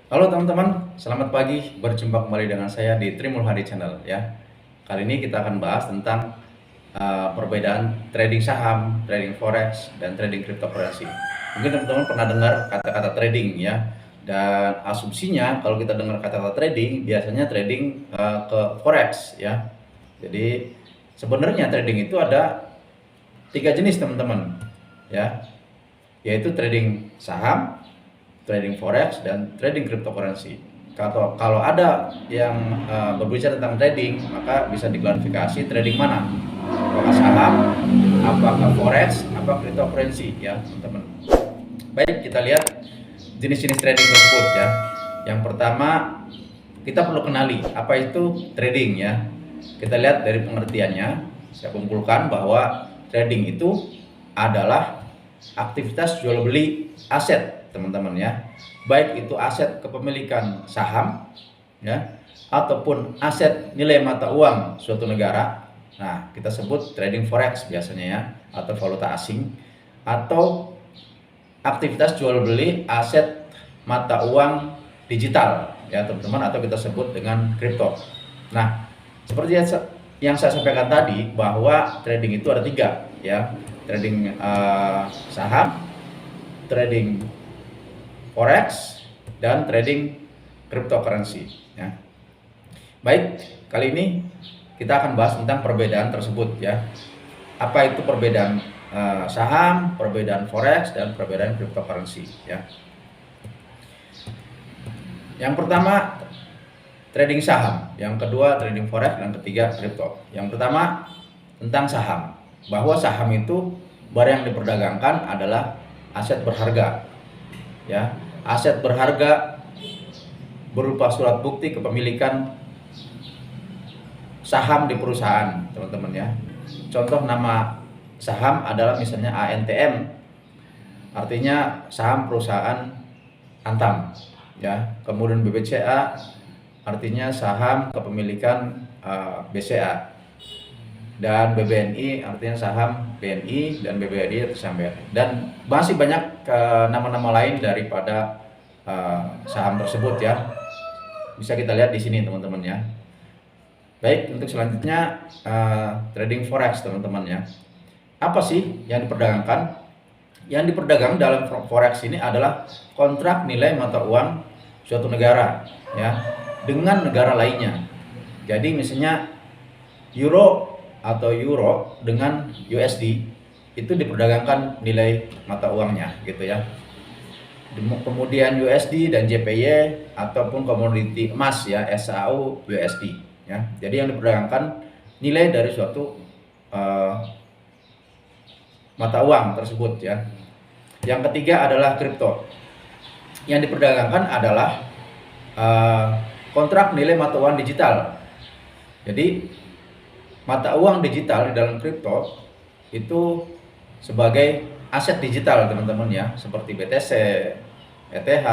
Halo teman-teman, selamat pagi. Berjumpa kembali dengan saya di Trimul Hadi Channel ya. Kali ini kita akan bahas tentang perbedaan trading saham, trading forex, dan trading cryptocurrency. Mungkin teman-teman pernah dengar kata-kata trading ya. Dan asumsinya kalau kita dengar kata-kata trading, biasanya trading ke forex ya. Jadi sebenarnya trading itu ada tiga jenis teman-teman ya, yaitu trading saham, trading forex, dan trading cryptocurrency. Kalau ada yang berbicara tentang trading, maka bisa diklarifikasi trading mana? Apakah saham, apakah forex, apa cryptocurrency ya teman-teman. Baik, kita lihat jenis-jenis trading tersebut ya. Yang pertama, kita perlu kenali apa itu trading ya. Kita lihat dari pengertiannya. Saya kumpulkan bahwa trading itu adalah aktivitas jual beli aset teman-teman ya, baik itu aset kepemilikan saham ya ataupun aset nilai mata uang suatu negara. Nah, kita sebut trading forex biasanya ya, atau valuta asing, atau aktivitas jual beli aset mata uang digital ya teman-teman, atau kita sebut dengan kripto. Nah, seperti yang saya sampaikan tadi bahwa trading itu ada tiga ya, trading saham, trading forex, dan trading cryptocurrency ya. Baik, kali ini kita akan bahas tentang perbedaan tersebut ya. Apa itu perbedaan saham, perbedaan forex, dan perbedaan cryptocurrency ya. Yang pertama trading saham, yang kedua trading forex, dan ketiga kripto. Yang pertama tentang saham, bahwa saham itu barang yang diperdagangkan adalah aset berharga ya. Aset berharga berupa surat bukti kepemilikan saham di perusahaan, teman-teman ya. Contoh nama saham adalah misalnya ANTM, artinya saham perusahaan Antam ya. Kemudian BBCA artinya saham kepemilikan BCA, dan BBNI artinya saham BNI, dan BBRI itu saham BRI, dan masih banyak nama-nama lain daripada saham tersebut ya. Bisa kita lihat di sini teman-teman ya. Baik, untuk selanjutnya trading forex teman-teman ya. Apa sih yang diperdagangkan? Yang diperdagang dalam forex ini adalah kontrak nilai mata uang suatu negara ya dengan negara lainnya. Jadi misalnya euro atau euro dengan USD itu diperdagangkan nilai mata uangnya gitu ya. Kemudian USD dan JPY ataupun komoditi emas ya, SAU USD ya. Jadi yang diperdagangkan nilai dari suatu mata uang tersebut ya. Yang ketiga adalah kripto. Yang diperdagangkan adalah kontrak nilai mata uang digital. Jadi mata uang digital di dalam kripto itu sebagai aset digital teman-teman ya, seperti BTC, ETH,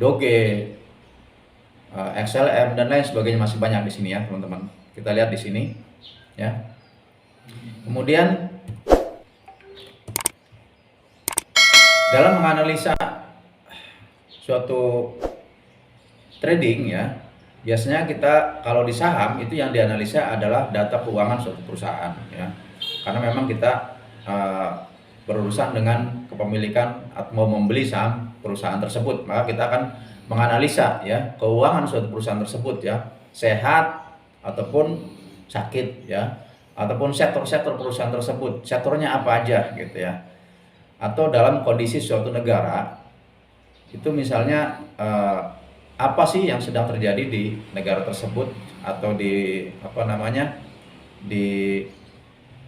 Doge, XLM, dan lain sebagainya, masih banyak di sini ya teman-teman. Kita lihat di sini ya. Kemudian dalam menganalisa suatu trading ya, biasanya kita kalau di saham itu yang dianalisa adalah data keuangan suatu perusahaan ya, karena memang kita berurusan dengan kepemilikan atau mau membeli saham perusahaan tersebut, maka kita akan menganalisa ya keuangan suatu perusahaan tersebut ya, sehat ataupun sakit ya, ataupun sektor-sektor perusahaan tersebut, sektornya apa aja gitu ya. Atau dalam kondisi suatu negara itu misalnya apa sih yang sedang terjadi di negara tersebut, atau di di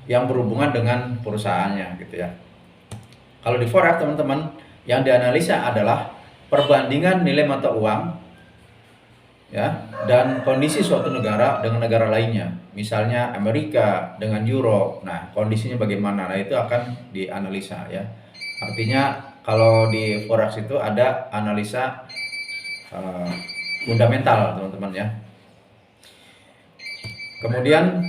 yang berhubungan dengan perusahaannya gitu ya. Kalau di forex teman-teman, yang dianalisa adalah perbandingan nilai mata uang ya dan kondisi suatu negara dengan negara lainnya. Misalnya Amerika dengan euro. Nah, kondisinya bagaimana? Nah, itu akan dianalisa ya. Artinya kalau di forex itu ada analisa fundamental teman-teman ya. Kemudian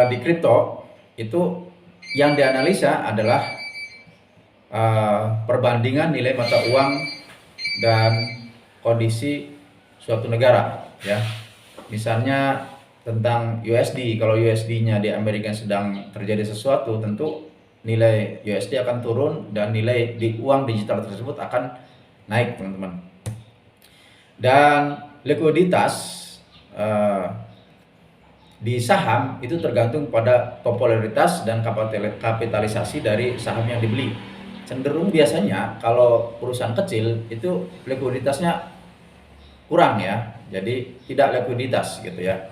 di kripto itu yang dianalisa adalah perbandingan nilai mata uang dan kondisi suatu negara ya. Misalnya tentang USD, kalau USD-nya di Amerika sedang terjadi sesuatu, tentu nilai USD akan turun dan nilai di uang digital tersebut akan naik, teman-teman. Dan likuiditas di saham itu tergantung pada popularitas dan kapitalisasi dari saham yang dibeli. Cenderung biasanya kalau perusahaan kecil itu likuiditasnya kurang ya, jadi tidak likuiditas gitu ya.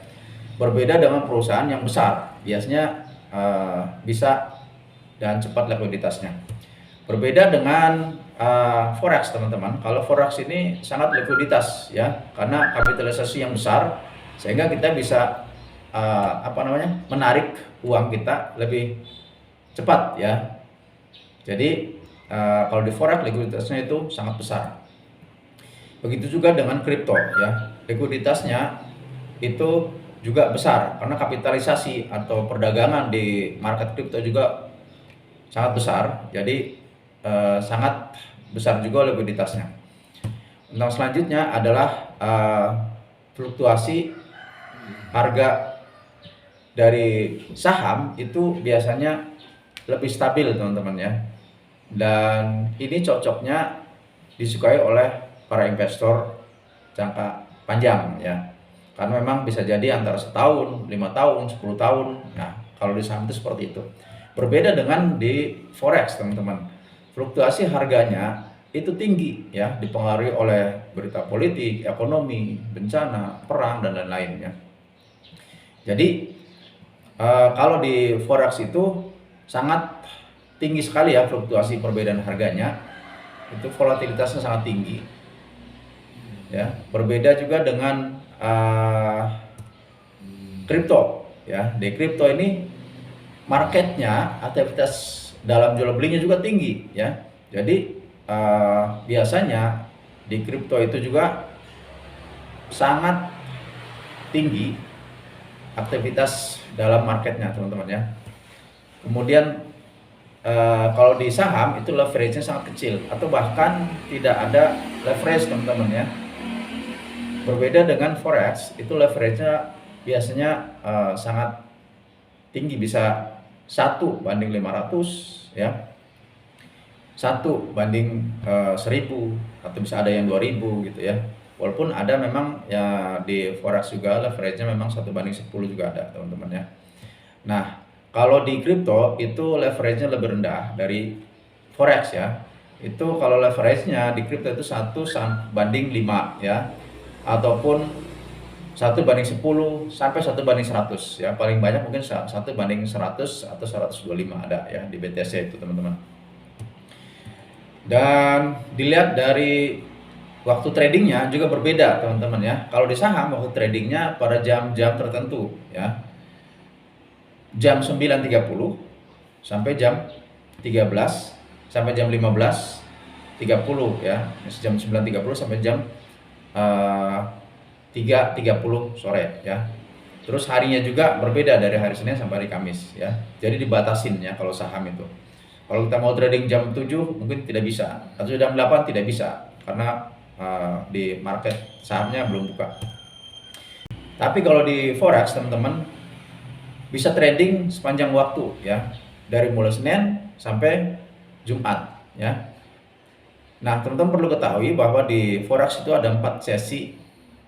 Berbeda dengan perusahaan yang besar, biasanya bisa dan cepat likuiditasnya. Berbeda dengan forex, teman-teman. Kalau forex ini sangat likuiditas ya, karena kapitalisasi yang besar sehingga kita bisa menarik uang kita lebih cepat ya. Jadi kalau di forex likuiditasnya itu sangat besar. Begitu juga dengan kripto ya, likuiditasnya itu juga besar karena kapitalisasi atau perdagangan di market kripto juga sangat besar. Jadi sangat besar juga likuiditasnya. Nah, selanjutnya adalah fluktuasi harga dari saham itu biasanya lebih stabil, teman-teman ya. Dan ini cocoknya disukai oleh para investor jangka panjang ya. Karena memang bisa jadi antara setahun, 5 tahun, 10 tahun. Nah, kalau di saham itu seperti itu. Berbeda dengan di forex, teman-teman. Fluktuasi harganya itu tinggi ya, dipengaruhi oleh berita politik, ekonomi, bencana, perang dan lain-lain ya. Jadi kalau di forex itu sangat tinggi sekali ya fluktuasi perbedaan harganya. Itu volatilitasnya sangat tinggi. Ya, berbeda juga dengan kripto ya. Di kripto ini marketnya, aktivitas dalam jual belinya juga tinggi ya. Jadi biasanya di kripto itu juga sangat tinggi aktivitas dalam marketnya, teman-teman ya. Kemudian kalau di saham itu leverage-nya sangat kecil atau bahkan tidak ada leverage, teman-teman ya. Berbeda dengan forex, itu leverage-nya biasanya sangat tinggi, bisa 1:500 ya, 1:1000 atau bisa ada yang 2000 gitu ya. Walaupun ada memang ya di forex juga leverage-nya memang 1:10 juga ada, teman-teman ya. Nah, kalau di kripto itu leverage-nya lebih rendah dari forex ya. Itu kalau leverage-nya di kripto itu 1:5 ya, ataupun 1:10 sampai 1:100 ya. Paling banyak mungkin 1:100 atau 125 ada ya di BTC itu, teman-teman. Dan dilihat dari waktu tradingnya juga berbeda, teman-teman ya. Kalau di saham waktu tradingnya pada jam-jam tertentu ya, jam 9.30 sampai jam 13 sampai jam 15.30 ya, jam 9.30 sampai jam 3.30 sore ya. Terus harinya juga berbeda dari hari Senin sampai hari Kamis ya. Jadi dibatasin ya kalau saham itu. Kalau kita mau trading jam 7 mungkin tidak bisa, atau jam 8 tidak bisa karena di market sahamnya belum buka. Tapi kalau di forex, teman-teman, bisa trading sepanjang waktu ya, dari mulai Senin sampai Jumat ya. Nah, teman-teman perlu ketahui bahwa di forex itu ada 4 sesi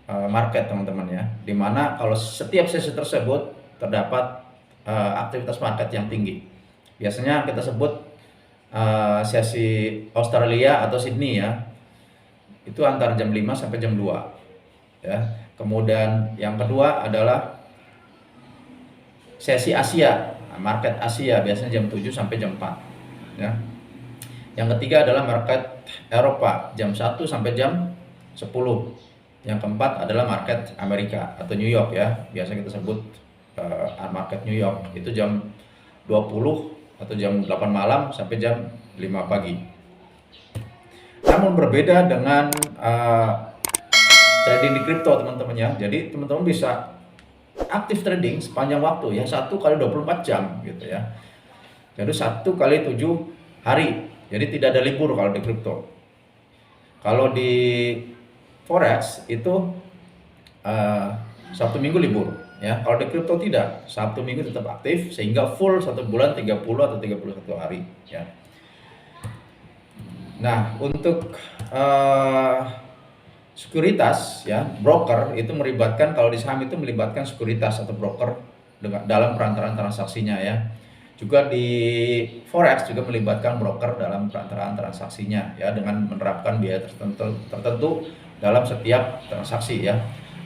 market, teman-teman ya, dimana kalau setiap sesi tersebut terdapat aktivitas market yang tinggi. Biasanya kita sebut sesi Australia atau Sydney ya, itu antara jam 5 sampai jam 2 ya. Kemudian yang kedua adalah sesi Asia, market Asia, biasanya jam 7 sampai jam 4 ya. Yang ketiga adalah market Eropa, jam 1 sampai jam 10. Yang keempat adalah market Amerika atau New York ya, biasa kita sebut market New York, itu jam 20 atau jam 8 malam sampai jam 5 pagi. Namun berbeda dengan trading di kripto, teman-teman ya. Jadi teman-teman bisa aktif trading sepanjang waktu ya, 1 kali 24 jam gitu ya. Jadi 1 kali 7 hari. Jadi tidak ada libur kalau di kripto. Kalau di forex itu Sabtu Minggu libur ya. Kalau di kripto tidak, Sabtu Minggu tetap aktif sehingga full 1 bulan 30 atau 31 hari ya. Nah, untuk sekuritas ya, broker itu melibatkan, kalau di saham itu melibatkan sekuritas atau broker dalam perantaraan transaksinya ya. Juga di forex juga melibatkan broker dalam perantaraan transaksinya ya, dengan menerapkan biaya tertentu dalam setiap transaksi ya.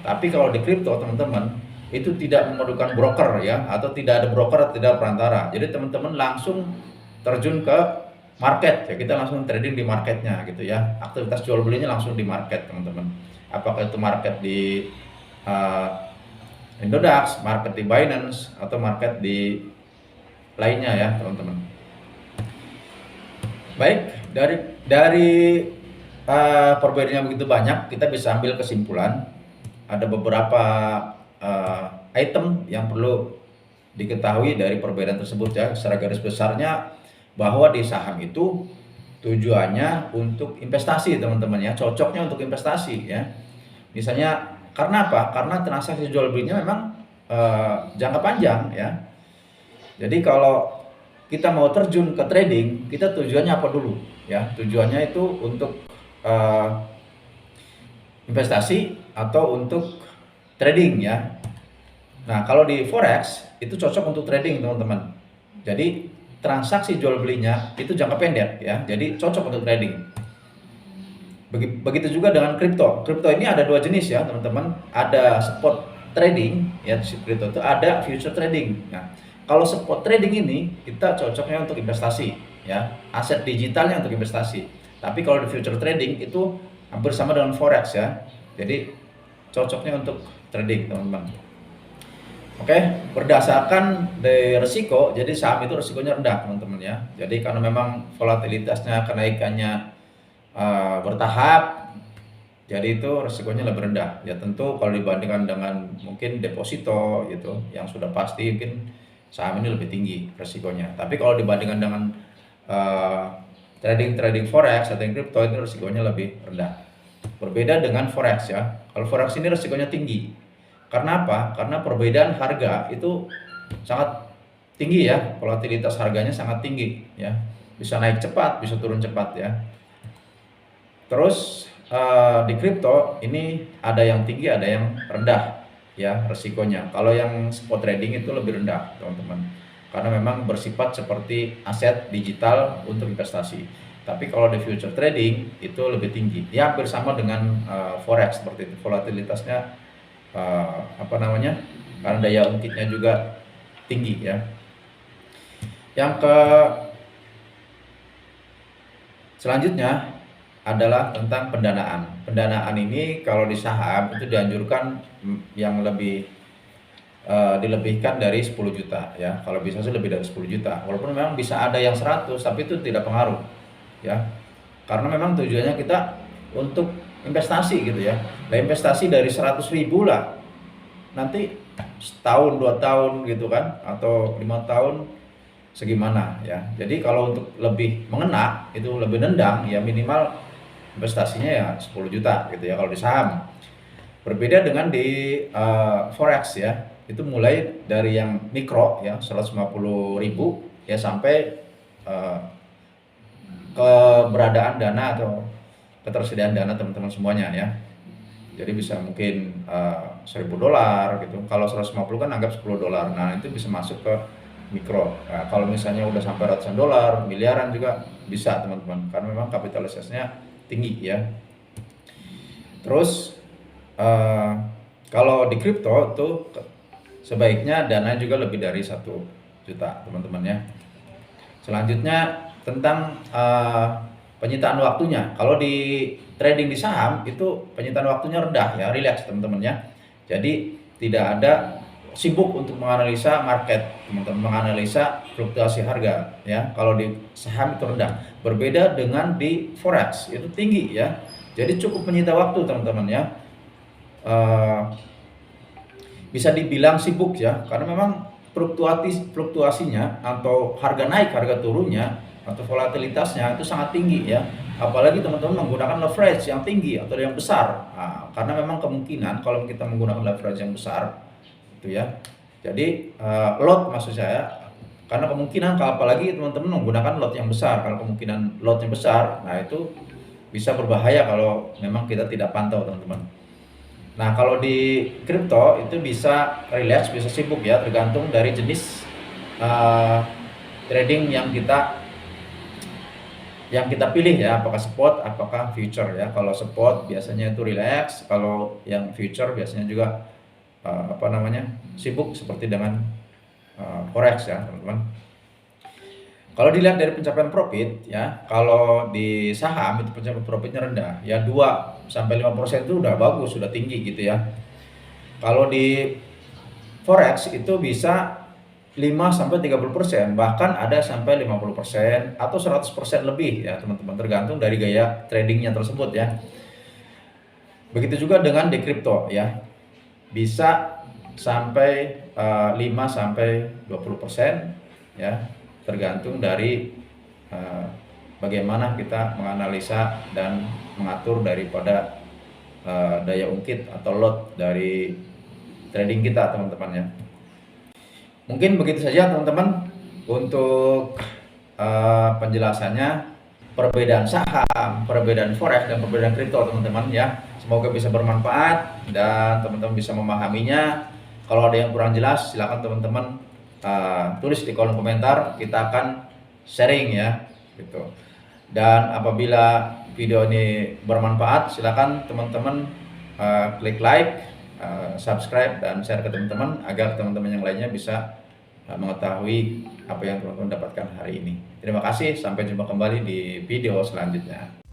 Tapi kalau di kripto teman-teman itu tidak memerlukan broker ya, atau tidak ada broker, tidak perantara. Jadi teman-teman langsung terjun ke market ya, kita langsung trading di marketnya gitu ya. Aktivitas jual belinya langsung di market teman-teman. Apakah itu market di Indodax, market di Binance, atau market di lainnya ya teman-teman. Baik, dari perbedaannya begitu banyak, kita bisa ambil kesimpulan ada beberapa item yang perlu diketahui dari perbedaan tersebut ya. Secara garis besarnya bahwa di saham itu tujuannya untuk investasi teman-teman ya, cocoknya untuk investasi ya. Misalnya karena apa? Karena transaksi jual belinya memang jangka panjang ya. Jadi kalau kita mau terjun ke trading, kita tujuannya apa dulu ya? Tujuannya itu untuk investasi atau untuk trading ya. Nah, kalau di forex itu cocok untuk trading teman-teman. Jadi transaksi jual belinya itu jangka pendek ya. Jadi cocok untuk trading. Begitu juga dengan kripto. Kripto ini ada dua jenis ya, teman-teman. Ada spot trading ya, di kripto itu ada future trading. Nah, kalau spot trading ini kita cocoknya untuk investasi ya, aset digitalnya untuk investasi. Tapi kalau di future trading itu hampir sama dengan forex ya. Jadi cocoknya untuk trading, teman-teman. Oke, berdasarkan dari resiko, jadi saham itu resikonya rendah, teman-teman ya. Jadi karena memang volatilitasnya, kenaikannya bertahap, jadi itu resikonya lebih rendah. Ya tentu kalau dibandingkan dengan mungkin deposito gitu, yang sudah pasti mungkin saham ini lebih tinggi resikonya. Tapi kalau dibandingkan dengan trading forex atau kripto, itu resikonya lebih rendah. Berbeda dengan forex ya. Kalau forex ini resikonya tinggi. Karena apa? Karena perbedaan harga itu sangat tinggi ya, volatilitas harganya sangat tinggi ya. Bisa naik cepat, bisa turun cepat ya. Terus di kripto ini ada yang tinggi, ada yang rendah ya resikonya. Kalau yang spot trading itu lebih rendah, teman-teman. Karena memang bersifat seperti aset digital untuk investasi. Tapi kalau di future trading itu lebih tinggi. Ya hampir sama dengan forex seperti itu. Volatilitasnya karena daya ungkitnya juga tinggi ya. Yang selanjutnya adalah tentang pendanaan. Pendanaan ini kalau di saham itu dianjurkan yang lebih dilebihkan dari 10 juta ya. Kalau bisa sih lebih dari 10 juta. Walaupun memang bisa ada yang 100, tapi itu tidak pengaruh ya. Karena memang tujuannya kita untuk investasi gitu ya. Nah, investasi dari 100.000 lah, nanti setahun 2 tahun gitu kan, atau 5 tahun segimana ya. Jadi kalau untuk lebih mengena itu lebih nendang ya, minimal investasinya ya 10 juta gitu ya kalau di saham. Berbeda dengan di forex ya, itu mulai dari yang mikro ya 150.000 ya sampai keberadaan dana atau ketersediaan dana teman-teman semuanya ya. Jadi bisa mungkin $1.000 gitu. Kalau 150 kan anggap $10. Nah, itu bisa masuk ke mikro. Nah, kalau misalnya udah sampai ratusan dolar, miliaran juga bisa teman-teman. Karena memang kapitalisasinya tinggi ya. Terus kalau di kripto itu sebaiknya dana juga lebih dari 1 juta teman-teman ya. Selanjutnya tentang penyitaan waktunya. Kalau di trading di saham itu penyitaan waktunya rendah ya, relax teman-teman ya. Jadi tidak ada sibuk untuk menganalisa market, teman-teman, menganalisa fluktuasi harga ya. Kalau di saham itu rendah. Berbeda dengan di forex itu tinggi ya. Jadi cukup menyita waktu teman-teman ya. Bisa dibilang sibuk ya, karena memang fluktuasinya atau harga naik, harga turunnya atau volatilitasnya itu sangat tinggi ya. apalagi teman-teman menggunakan leverage yang tinggi atau yang besar. Nah, karena memang kemungkinan kalau kita menggunakan leverage yang besar itu ya, jadi lot maksud saya, karena kemungkinan kalau apalagi teman-teman menggunakan lot yang besar, kalau kemungkinan lot yang besar, nah itu bisa berbahaya kalau memang kita tidak pantau teman-teman. Nah kalau di kripto itu bisa relax, bisa sibuk ya, tergantung dari jenis trading yang kita pilih ya, apakah spot, apakah future ya. Kalau spot biasanya itu relax, kalau yang future biasanya juga sibuk seperti dengan forex ya teman-teman. Kalau dilihat dari pencapaian profit ya, kalau di saham itu pencapaian profitnya rendah ya, 2-5% itu udah bagus, sudah tinggi gitu ya. Kalau di forex itu bisa 5-30%, bahkan ada sampai 50% atau 100% lebih ya teman-teman, tergantung dari gaya tradingnya tersebut ya. Begitu juga dengan di kripto ya, bisa sampai 5-20% ya, tergantung dari bagaimana kita menganalisa dan mengatur daripada daya ungkit atau lot dari trading kita teman-teman ya. Mungkin begitu saja teman-teman untuk penjelasannya, perbedaan saham, perbedaan forex, dan perbedaan kripto teman-teman ya. Semoga bisa bermanfaat dan teman-teman bisa memahaminya. Kalau ada yang kurang jelas silakan teman-teman tulis di kolom komentar, kita akan sharing ya gitu. Dan apabila video ini bermanfaat, silakan teman-teman klik like, subscribe, dan share ke teman-teman agar teman-teman yang lainnya bisa mengetahui apa yang teman-teman dapatkan hari ini. Terima kasih, sampai jumpa kembali di video selanjutnya.